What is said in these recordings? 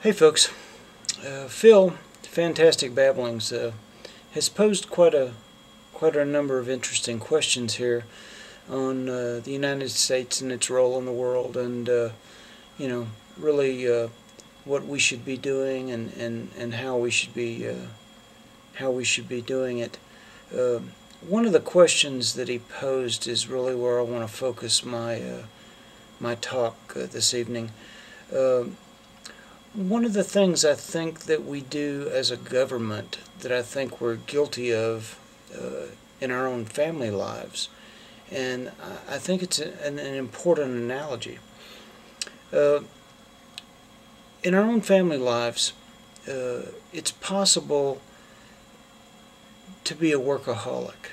Hey folks, Phil, FantasticBabblings, has posed quite a number of interesting questions here on the United States and its role in the world, and really what we should be doing and how we should be doing it. One of the questions that he posed is really where I want to focus my talk this evening. One of the things I think that we do as a government that I think we're guilty of in our own family lives, and I think it's an important analogy. In our own family lives, it's possible to be a workaholic.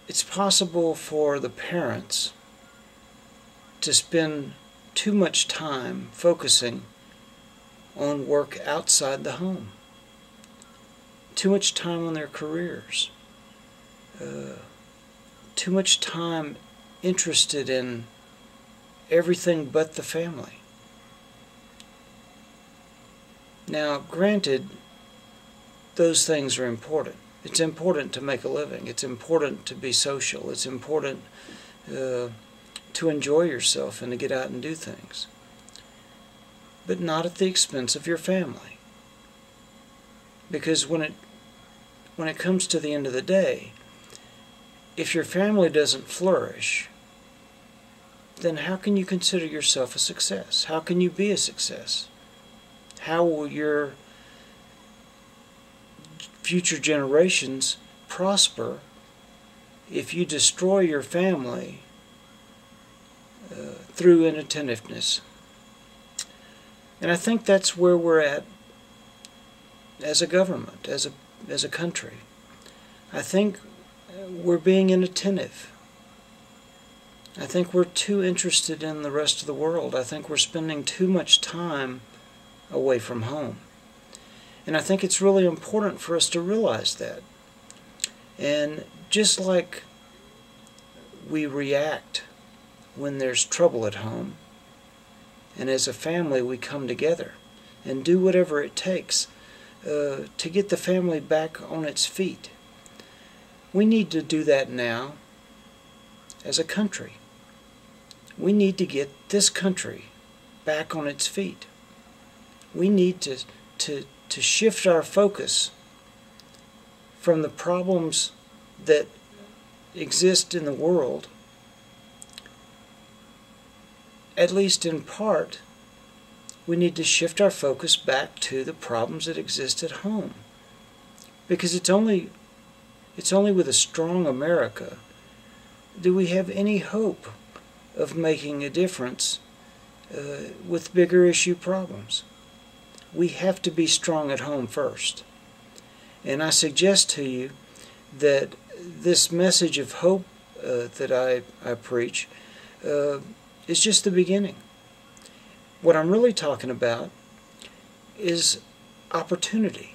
It's possible for the parents to spend too much time focusing on work outside the home, too much time on their careers, too much time interested in everything but the family. Now, granted, those things are important. It's important to make a living. It's important to be social. It's important to enjoy yourself and to get out and do things, but not at the expense of your family. Because when it comes to the end of the day, if your family doesn't flourish, then how can you consider yourself a success? How can you be a success? How will your future generations prosper if you destroy your family through inattentiveness? And I think that's where we're at as a government, as a country. I think we're being inattentive. I think we're too interested in the rest of the world. I think we're spending too much time away from home. And I think it's really important for us to realize that. And just like we react when there's trouble at home, and as a family we come together and do whatever it takes to get the family back on its feet, we need to do that now as a country. We need to get this country back on its feet. We need to shift our focus from the problems that exist in the world, at least in part. We need to shift our focus back to the problems that exist at home. Because it's only with a strong America do we have any hope of making a difference with bigger issue problems. We have to be strong at home first. And I suggest to you that this message of hope that I preach is just the beginning. What I'm really talking about is opportunity.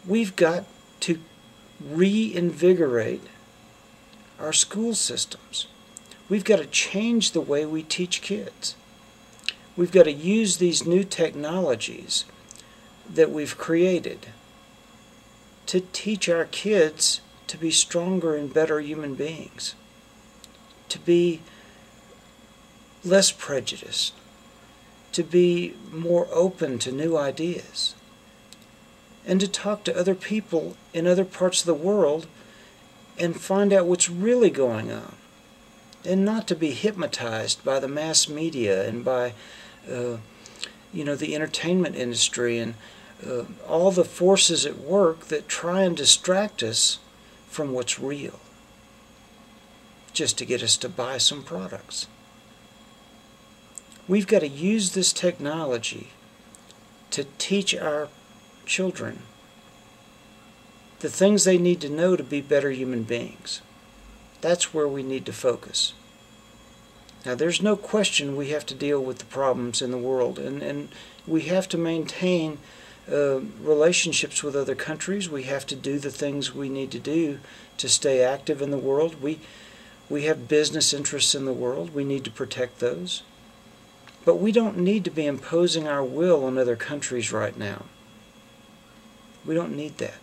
We've got to reinvigorate our school systems. We've got to change the way we teach kids. We've got to use these new technologies that we've created to teach our kids to be stronger and better human beings, to be less prejudiced, to be more open to new ideas, and to talk to other people in other parts of the world and find out what's really going on, and not to be hypnotized by the mass media and by the entertainment industry and all the forces at work that try and distract us from what's real, just to get us to buy some products. We've got to use this technology to teach our children the things they need to know to be better human beings. That's where we need to focus. Now, there's no question we have to deal with the problems in the world, and we have to maintain relationships with other countries. We have to do the things we need to do to stay active in the world. We have business interests in the world. We need to protect those. But we don't need to be imposing our will on other countries right now. We don't need that.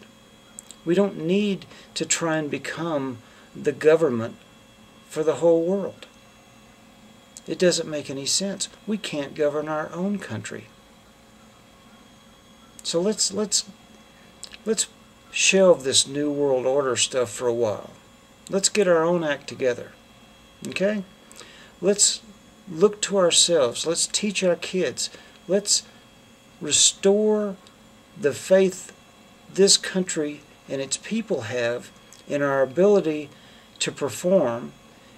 We don't need to try and become the government for the whole world. It doesn't make any sense. We can't govern our own country. So let's shelve this New World Order stuff for a while. Let's get our own act together. Okay? Let's look to ourselves. Let's teach our kids. Let's restore the faith this country and its people have in our ability to perform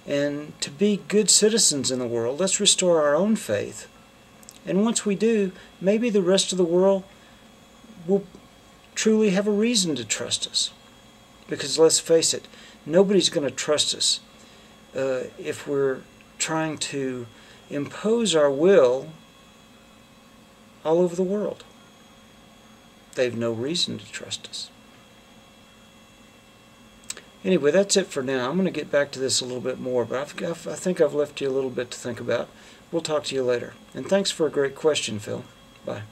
and to be good citizens in the world. Let's restore our own faith. And once we do, maybe the rest of the world will truly have a reason to trust us. Because let's face it, nobody's going to trust us if we're trying to impose our will all over the world. They've no reason to trust us. Anyway, that's it for now. I'm going to get back to this a little bit more, but I think I've left you a little bit to think about. We'll talk to you later. And thanks for a great question, Phil. Bye.